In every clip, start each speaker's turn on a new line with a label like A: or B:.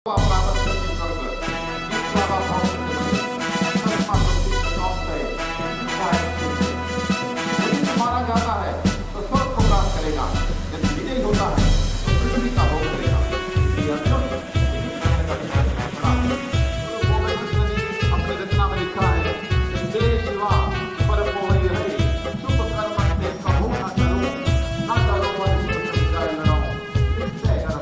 A: मारा जाता है तो स्वर्ग को प्राप्त करेगा, यदि विजयी होता है तो पृथ्वी का भोग करेगा। अपने रचना में लिखा है, जय शिवा परमो हरि, शुभ कर्म से कबू न करो, न करो वन जय लड़ो, निश्चय कर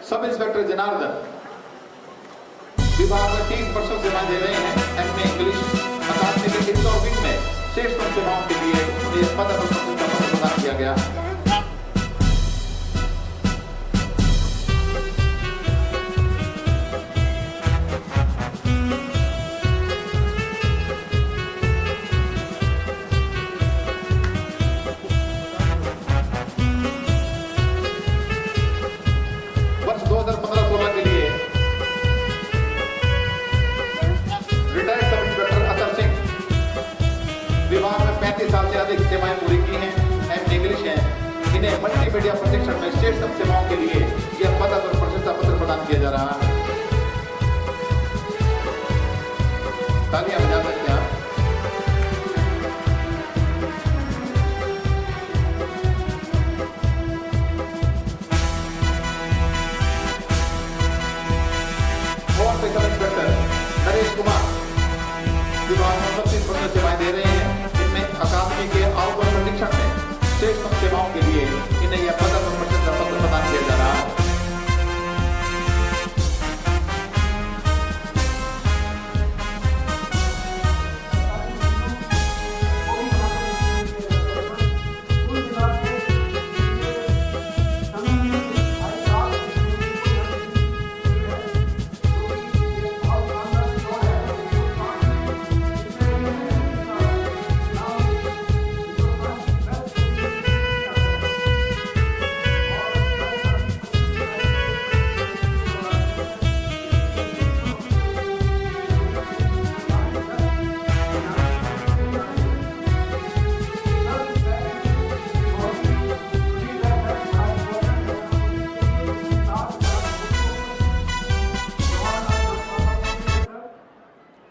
A: सब इंस्पेक्टर जनार्दन विभाग में 30% सेवाएं दे रहे हैं। एमए इंग्लिश अकादमी के इंदौर विंग में श्रेष्ठ सेवाओं के लिए उन्हें पद प्रदान किया गया। वर्ष 2015-16 के लिए retired sub inspector Atar Singh विभाग में 35 साल से अधिक सेवाएं पूरी की हैं। एम इंग्लिश हैं। इन्हें मल्टीमीडिया प्रशिक्षण में श्रेष्ठ सेवाओं के लिए यह पदक और प्रशंसा पत्र प्रदान किया जा रहा है। तालियां बजा सकते हैं आप। श्रेष्ठतम सेवाओं के लिए इन्हें यह पदक और प्रशंसा पत्र प्रदान किया जा रहा है।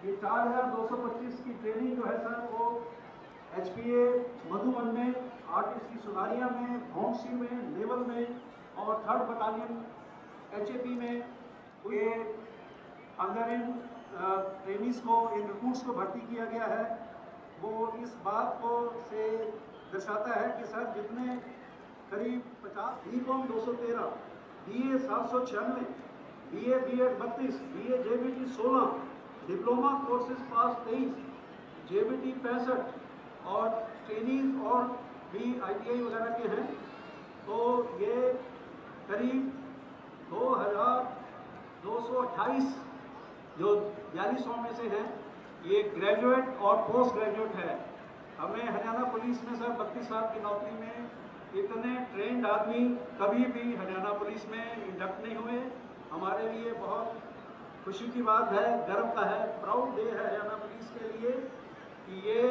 B: ये 4225 की ट्रेनिंग जो है सर वो HPA मधुबन में, RTC सुधारिया में, भौंसी में, नेवल में और 3rd बटालियन HAP में ये अंदर इन ट्रेनिंग्स को, इन रिक्रूट्स को भर्ती किया गया है। वो इस बात को से दर्शाता है कि सर जितने करीब 50 BCom 213, BA 796, BA B.Ed 32, BA JBT 16, diploma courses पास 23, JBT 65 और ट्रेनिंग और भी ITI वगैरह के हैं। तो ये करीब 2228 जो 4200 में से हैं ये ग्रेजुएट और पोस्ट ग्रेजुएट है। हमें हरियाणा पुलिस में सर 32 साल की नौकरी में इतने ट्रेंड आदमी कभी भी हरियाणा पुलिस में इंडक्ट नहीं हुए। हमारे लिए बहुत खुशी की बात है, गर्व का है, प्राउड डे है हरियाणा पुलिस के लिए कि ये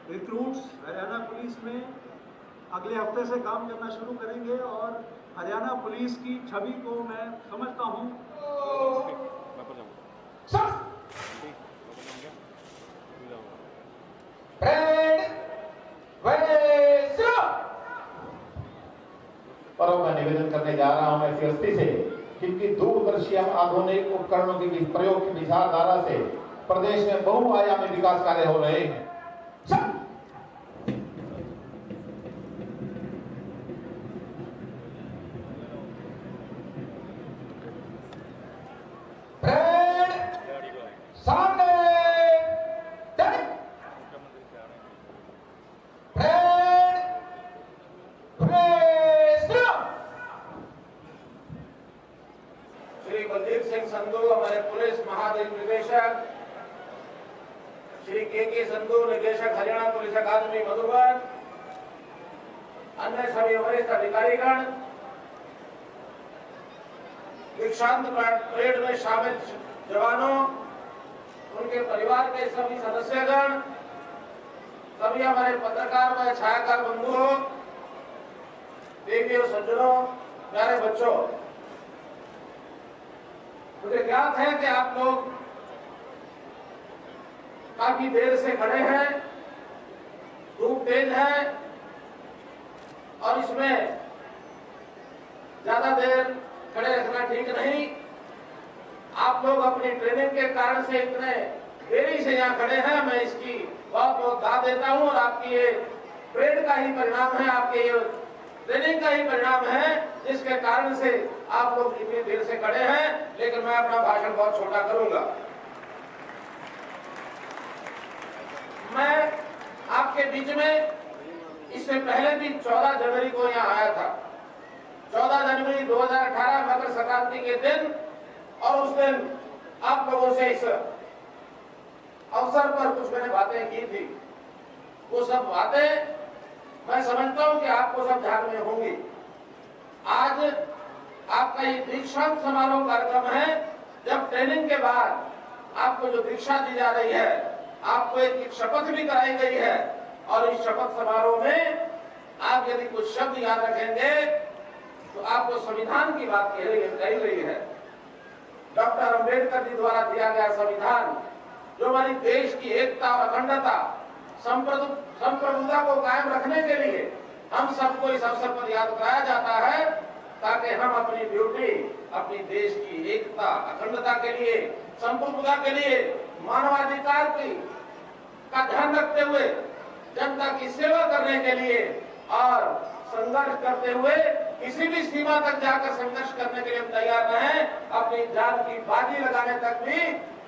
B: रिक्रूट्स हरियाणा पुलिस में अगले हफ्ते से काम करना शुरू करेंगे और हरियाणा पुलिस की छवि को मैं समझता हूँ।
A: पर मैं निवेदन करने जा रहा हूं ऐसी हस्ती से क्योंकि दूरदर्शी आधुनिक उपकरणों के प्रयोग की विचारधारा से प्रदेश में बहुआयामी विकास कार्य हो रहे हैं।
C: बलदेव सिंह संधू हमारे पुलिस महानिदेशक, श्री के संधू निदेशक हरियाणा पुलिस अकादमी मधुबन, अन्य सभी वरिष्ठ अधिकारीगण, दीक्षांत परेड में शामिल जवानों, उनके परिवार के सभी सदस्यगण, सभी हमारे पत्रकार व छायाकार बंधुओं, देवी और सज्जनों, प्यारे बच्चों, मुझे ज्ञात है कि आप लोग काफी देर से खड़े हैं, धूप तेज है और इसमें ज्यादा देर खड़े रखना ठीक नहीं। आप लोग अपनी ट्रेनिंग के कारण से इतने देरी से यहाँ खड़े हैं, मैं इसकी बहुत बहुत दाद देता हूँ और आपकी ये परेड का ही परिणाम है, आपके ये ट्रेनिंग का ही परिणाम है जिसके कारण से आप लोग इतनी देर से खड़े हैं। लेकिन मैं अपना भाषण बहुत छोटा करूंगा। मैं आपके बीच में इससे पहले भी 14 जनवरी को यहाँ आया था। 14 जनवरी 2018 मकर संक्रांति के दिन, और उस दिन आप लोगों से इस अवसर पर कुछ मैंने बातें की थी। वो सब बातें मैं समझता हूं कि आपको सब ध्यान में होंगी। आज आपका ये दीक्षांत समारोह कार्यक्रम है, जब ट्रेनिंग के बाद आपको जो दीक्षा दी जा रही है, आपको एक शपथ भी कराई गई है और इस शपथ समारोह में आप यदि कुछ शब्द याद रखेंगे तो आपको संविधान की बात कही गई है। डॉक्टर अंबेडकर जी द्वारा दिया गया संविधान जो हमारी देश की एकता और अखंडता, संप्रभुता को कायम रखने के लिए हम सबको इस अवसर पर याद कराया जाता है, ताकि हम अपनी ड्यूटी, अपनी देश की एकता, अखंडता के लिए, संप्रभुता के लिए, मानवाधिकार की का ध्यान रखते हुए जनता की सेवा करने के लिए और संघर्ष करते हुए किसी भी सीमा तक जाकर संघर्ष करने के लिए हम तैयार रहें। अपनी जान की बाजी लगाने तक भी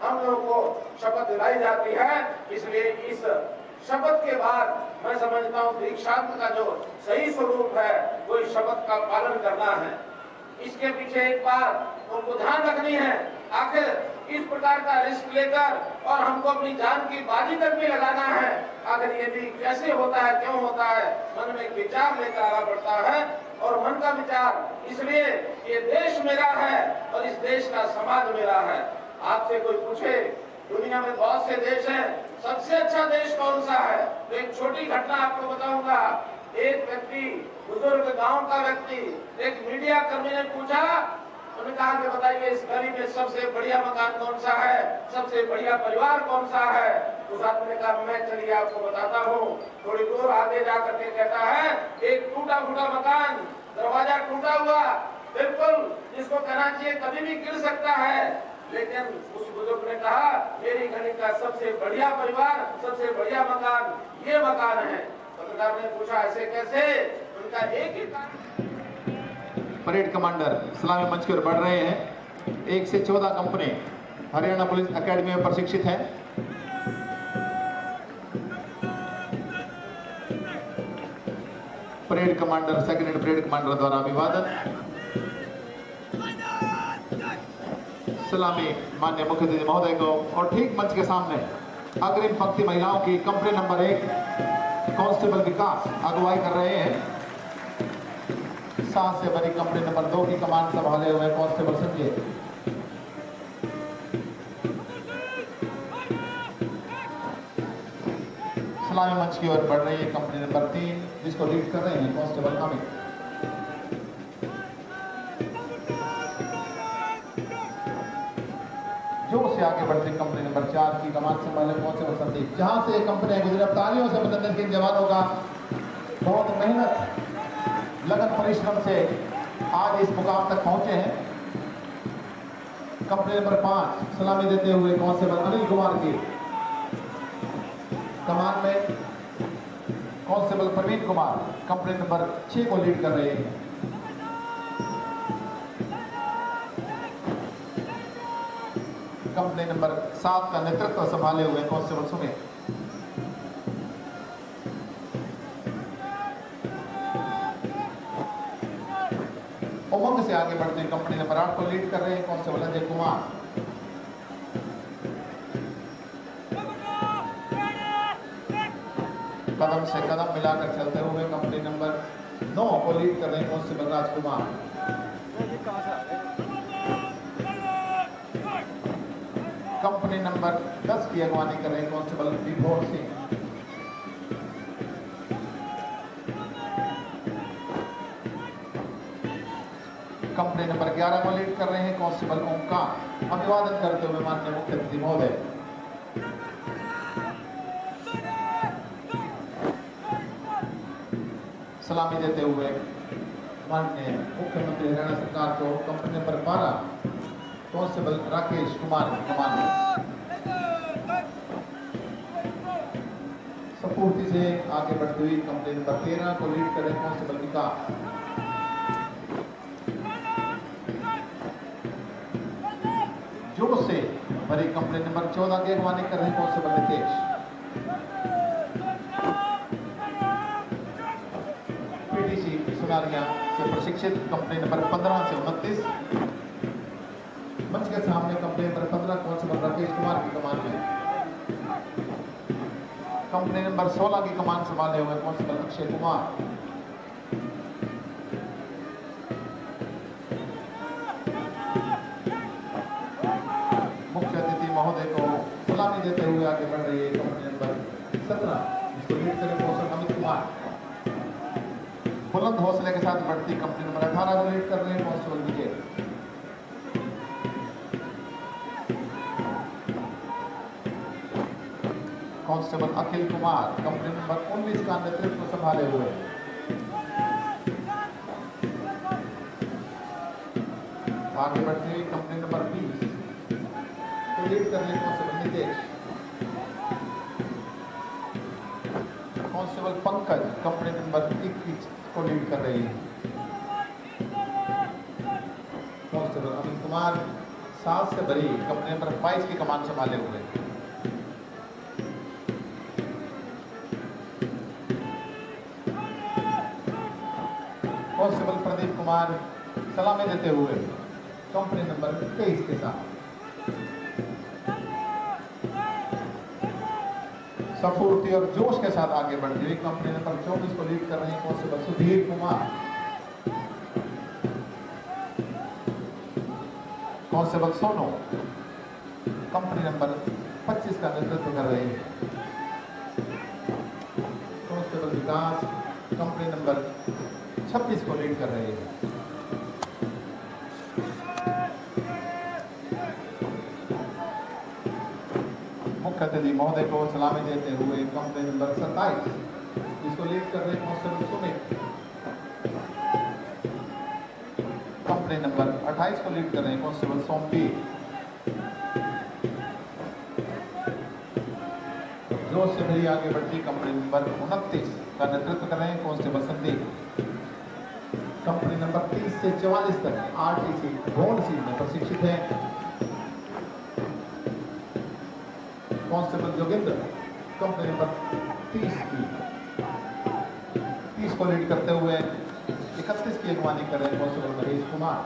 C: हम लोगों को शपथ दिलाई जाती है। इसलिए इस शपथ के बाद मैं समझता हूँ दीक्षांत का जो सही स्वरूप है वो इस शपथ का पालन करना है। इसके पीछे एक बात उनको ध्यान रखनी है, आखिर इस प्रकार का रिस्क लेकर और हमको अपनी जान की बाजी तक भी लगाना है, आखिर ये भी कैसे होता है, क्यों होता है, मन में एक विचार लेकर आना पड़ता है। और मन का विचार इसलिए ये देश मेरा है और इस देश का समाज मेरा है। आपसे कोई पूछे दुनिया में बहुत से देश हैं, सबसे अच्छा देश कौन सा है, तो एक छोटी घटना आपको बताऊंगा। एक व्यक्ति, बुजुर्ग गांव का व्यक्ति, एक मीडिया कर्मी ने पूछा, उन्होंने कहा कि बताइए इस गली में सबसे बढ़िया मकान कौन सा है, सबसे बढ़िया परिवार कौन सा है। उस आदमी ने कहा मैं चलिए आपको बताता हूँ। थोड़ी दूर आगे जा करके कहता है एक टूटा फूटा मकान, दरवाजा टूटा हुआ, बिल्कुल जिसको कहना चाहिए कभी भी गिर सकता है, लेकिन उस बुजुर्ग ने कहा मेरी गली का सबसे बढ़िया परिवार, सबसे बढ़िया मकान ये मकान है। पत्रकार ने पूछा ऐसे कैसे, उनका एक ही कारण।
A: परेड कमांडर सलामी मंच की ओर बढ़ रहे हैं। 1 से 14 कंपनी हरियाणा पुलिस एकेडमी में प्रशिक्षित है। Parade commander, second head parade commander द्वारा अभिवादन। सलामी माननीय मुख्य अतिथि महोदय को। और ठीक मंच के सामने अग्रिम पंक्ति महिलाओं की कंपनी नंबर 1 कांस्टेबल विकास अगुवाई कर रहे हैं। 7 से बड़ी कंपनी नंबर 2 की कमान संभाले हुए कांस्टेबल संजय। सलामी मंच की ओर बढ़ रही है कंपनी नंबर 3 जिसको लीड कर रहे हैं कांस्टेबल अमित। जो से आगे बढ़ती कंपनी नंबर 4 की कमान संभाले कांस्टेबल संदीप। जहां से कंपनी गुजरे, तालियों से अभिनंदन के जवानों का। बहुत मेहनत, लगन, परिश्रम से आज इस मुकाम तक पहुंचे हैं। कंपनी नंबर 5 सलामी देते हुए कांस्टेबल अनिल कुमार की कमान में constable Praveen Kumar company number 6 को लीड कर रहे हैं। कंपनी नंबर 7 का नेतृत्व संभाले हुए कांस्टेबल सुमित। उमंग से आगे बढ़ते कंपनी नंबर 8 को लीड कर रहे हैं कांस्टेबल अजय कुमार। कदम से कदम मिलाकर चलते हुए कंपनी नंबर 9 को लीड कर रहे हैं कांस्टेबल राजकुमार। कंपनी नंबर 10 की अगवानी कर रहे हैं कांस्टेबल विभोर सिंह। कंपनी नंबर 11 को लीड कर रहे हैं कांस्टेबल ओमकार। अभिवादन करते हुए माननीय मुख्य अतिथि महोदय। सलामी देते हुए माननीय मुख्यमंत्री हरियाणा सरकार को company number 12 constable Rakesh Kumar की कमान में। सपूर्ति से आगे बढ़ती हुई कंपनी नंबर 13 को लीड कर रहे कांस्टेबल विकास। जोश से भरी कंपनी नंबर 14 की अगवानी कर रहे कांस्टेबल नितेश। पीटीसी सुनारिया से प्रशिक्षित कंपनी नंबर 15 से 29 मंच के सामने company number 15 constable Rakesh Kumar की कमान में। कंपनी नंबर 16 की कमान संभाले हुए कांस्टेबल अक्षय कुमार। मुख्य अतिथि महोदय को सलामी देते हुए आगे बढ़ रही है कंपनी नंबर 17 जिसको लीड करें कांस्टेबल अमित कुमार। बुलंद हौसले के साथ बढ़ती कंपनी नंबर 18 को लीड कर रहे हैं कांस्टेबल विजय। Constable Akhil Kumar company number 19 का नेतृत्व संभाले हुए। आगे बढ़ती हुई कंपनी नंबर 20 लीड करने constable Nitesh. Constable Pankaj company number 21 को लीड कर रही है। कांस्टेबल अमित कुमार 7 से भरी कंपनी नंबर 22 की कमान संभाले हुए। कांस्टेबल प्रदीप कुमार सलामी देते हुए कंपनी नंबर 23 के साथ। सफूर्ती और जोश के साथ आगे बढ़ती हुई कंपनी नंबर 24 को लीड कर रहे हैं constable Sudhir Kumar. Constable Sonu company number 25 का नेतृत्व कर रहे हैं। कांस्टेबल विकास कंपनी नंबर 26 को लीड कर रहे हैं। मुख्य अतिथि महोदय को सलामी देते हुए कंपनी नंबर 27 जिसको लीड कर रहे हैं कांस्टेबल सुमित। कंपनी नंबर 28 को लीड कर रहे हैं कांस्टेबल सोमपी। जोश से भरी आगे बढ़ती कंपनी नंबर 29 का नेतृत्व कर रहे हैं कांस्टेबल संदीप। कंपनी नंबर 30 से 44 तक आरटीसी गोल्ड सीट में प्रशिक्षित हैं कांस्टेबल जोगिंद्र कंपनी नंबर 30 को लीड करते हुए 31 की अगवानी कर रहे हैं कांस्टेबल महेश कुमार।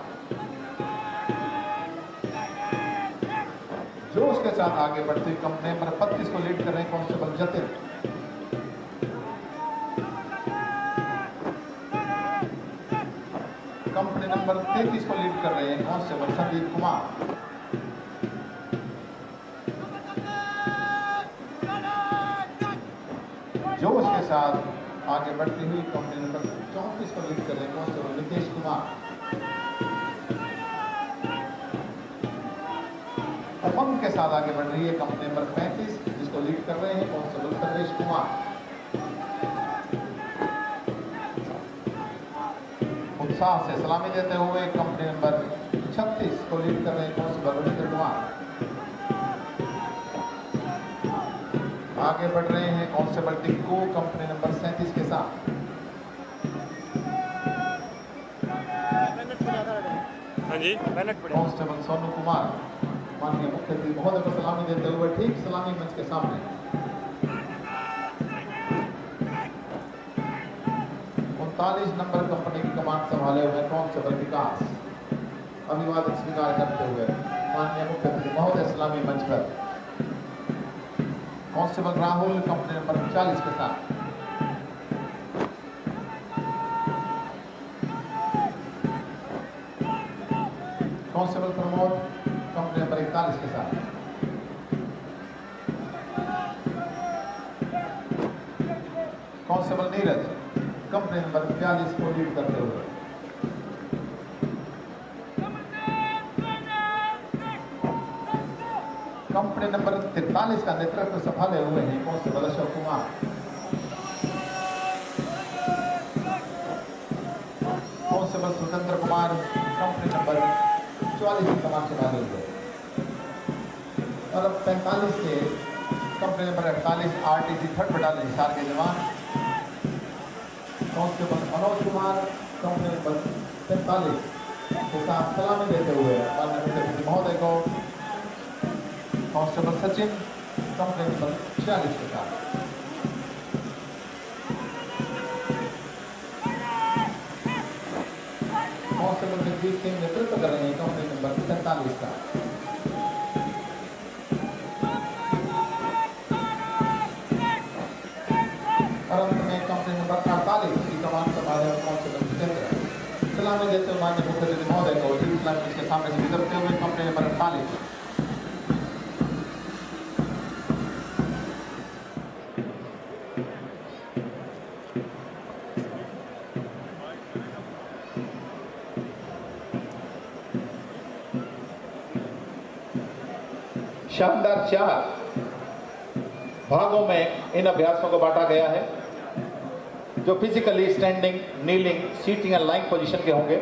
A: जोश के साथ आगे बढ़ती कंपनी नंबर 32 को लीड कर रहे हैं कांस्टेबल जतिन। कंपनी नंबर 33 को लीड कर रहे हैं कांस्टेबल संदीप कुमार। जोश के साथ आगे बढ़ती हुई कंपनी नंबर 34 को लीड कर रहे हैं कांस्टेबल नितेश कुमार। उमंग के साथ आगे बढ़ रही है कंपनी नंबर 35 जिसको लीड कर रहे हैं कांस्टेबल सर्वेश कुमार। उत्साह से सलामी देते हुए कंपनी नंबर 36 को लीड कर रहे हैं कांस्टेबल रविंद्र कुमार। आगे बढ़ रहे हैं कांस्टेबल टिक्कू कंपनी नंबर 37 के साथ।
D: हाँ जी
A: कांस्टेबल सोनू कुमार माननीय मुख्य अतिथि महोदय को सलामी देते हुए ठीक सलामी मंच के सामने। 39 नंबर कंपनी की कमान संभाले हुए कांस्टेबल विकास अभिवादन स्वीकार करते हुए माननीय मुख्य अतिथि महोदय सलामी मंच पर। कांस्टेबल राहुल कंपनी नंबर 40 के साथ। कांस्टेबल प्रमोद कंपनी नंबर 41 के साथ। कांस्टेबल नीरज कंपनी नंबर 42 को लीड करते हुए। कंपनी नंबर 43 का नेतृत्व संभाले हुए हैं कांस्टेबल अशोक कुमार। कांस्टेबल स्वतंत्र कुमार कंपनी नंबर 44 की कमान संभाले हुए। और अब 45 के company number 48 RTC 3rd battalion Hisar के जवान constable Manoj Kumar company number 43 के साथ सलामी देते हुए माननीय मुख्य अतिथि महोदय को कांस्टेबल सचिन कंपनी नंबर 46 के साथ। कांस्टेबल जगदीप सिंह नेतृत्व कर रहे हैं कंपनी नंबर 47 का। और अंत में कंपनी नंबर 48 की कमान संभाले कांस्टेबल जितेंद्र सलामी देते हुए माननीय मुख्य अतिथि महोदय को ठीक सलामी के सामने से गुजरते हुए कंपनी नंबर 48। शानदार 4 भागों में इन अभ्यासों को बांटा गया है जो physically standing, kneeling, sitting and lying position के होंगे।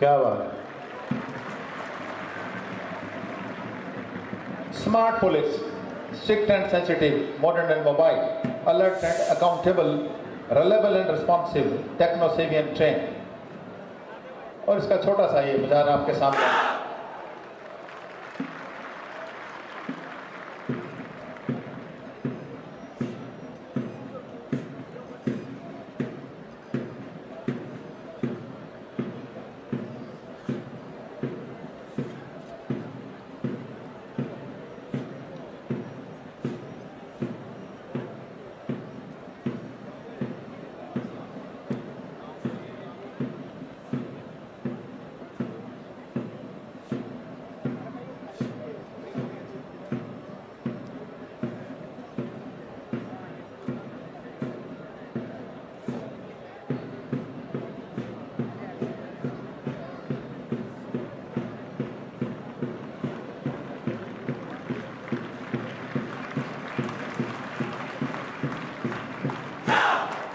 A: क्या बात है। Smart police, strict and sensitive, modern and mobile, alert and accountable, reliable and responsive, techno-savvy and trained. और इसका छोटा सा ये बाजार आपके सामने।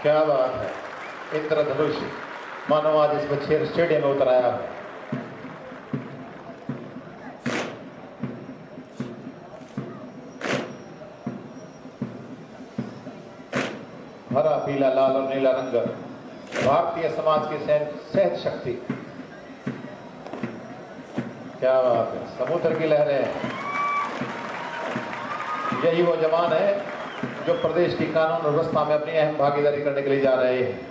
A: क्या बात है। इंद्रधनुष मानो आज इस बच्चे स्टेडियम में उतर आया है। हरा पीला लाल और नीला रंग भारतीय समाज की सहज शक्ति। क्या बात है। समुद्र की लहरें, यही वो जवान है जो प्रदेश की कानून व्यवस्था में अपनी अहम भागीदारी करने के लिए जा रहे हैं।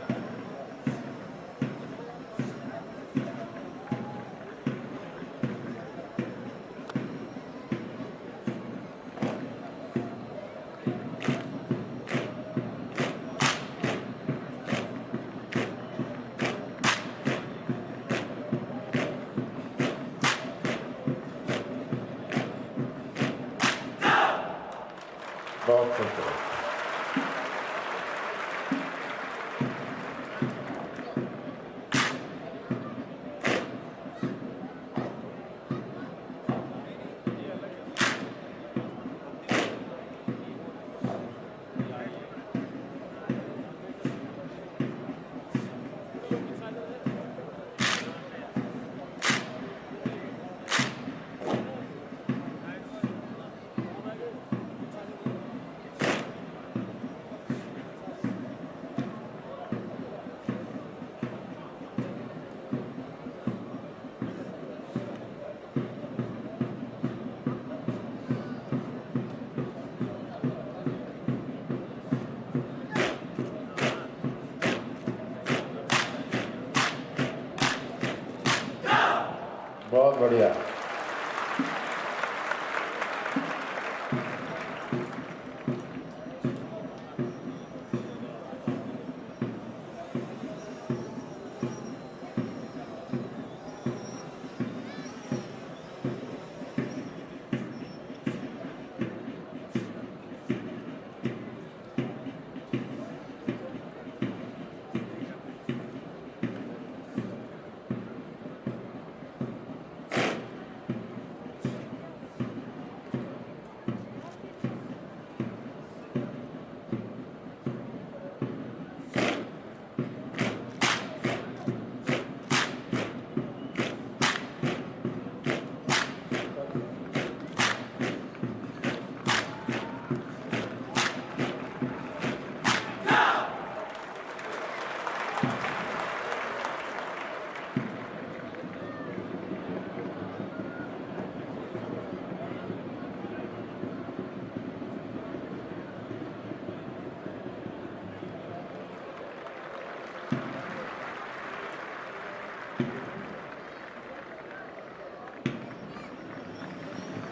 A: बहुत खूबसूरत। बहुत बढ़िया।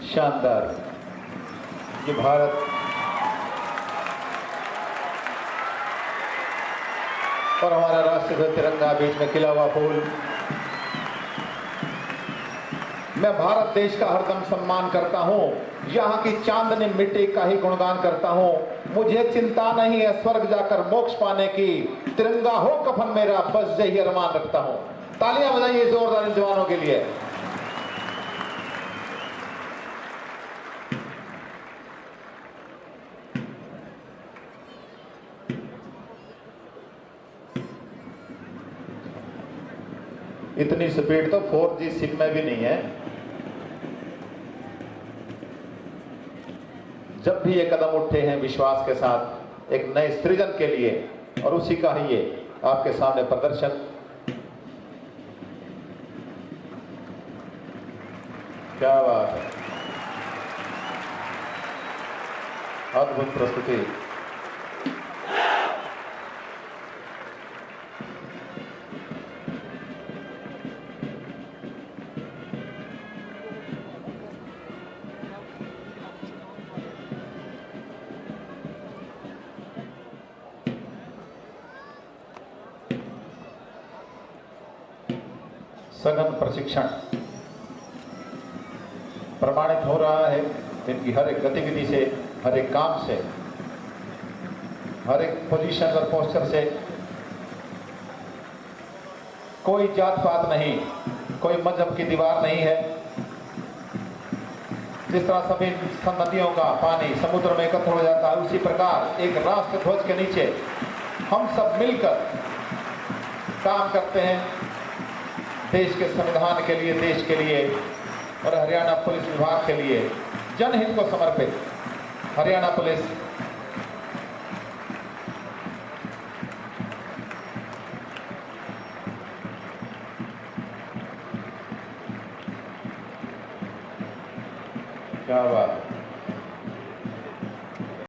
A: शानदार। ये भारत और हमारा राष्ट्रध्वज तिरंगा, बीच में खिला हुआ फूल। मैं भारत देश का हरदम सम्मान करता हूँ, यहाँ की चांदनी मिट्टी का ही गुणगान करता हूँ। मुझे चिंता नहीं है स्वर्ग जाकर मोक्ष पाने की, तिरंगा हो कफन मेरा बस यही अरमान रखता हूँ। तालियां बजाइए जोरदार इन जवानों के लिए। इतनी स्पीड तो 4G सिम में भी नहीं है। जब भी ये कदम उठे हैं विश्वास के साथ एक नए सृजन के लिए, और उसी का ही ये आपके सामने प्रदर्शन। क्या बात है, अद्भुत प्रस्तुति। सघन प्रशिक्षण प्रमाणित हो रहा है इनकी हर एक गतिविधि से, हर एक काम से, हर एक पोजीशन और पोस्चर से। कोई जात पात नहीं, कोई मजहब की दीवार नहीं है। जिस तरह सभी नदियों का पानी समुद्र में एकत्र हो जाता है, उसी प्रकार एक राष्ट्र ध्वज के नीचे हम सब मिलकर काम करते हैं देश के संविधान के लिए, देश के लिए और हरियाणा पुलिस विभाग के लिए, जनहित को समर्पित हरियाणा पुलिस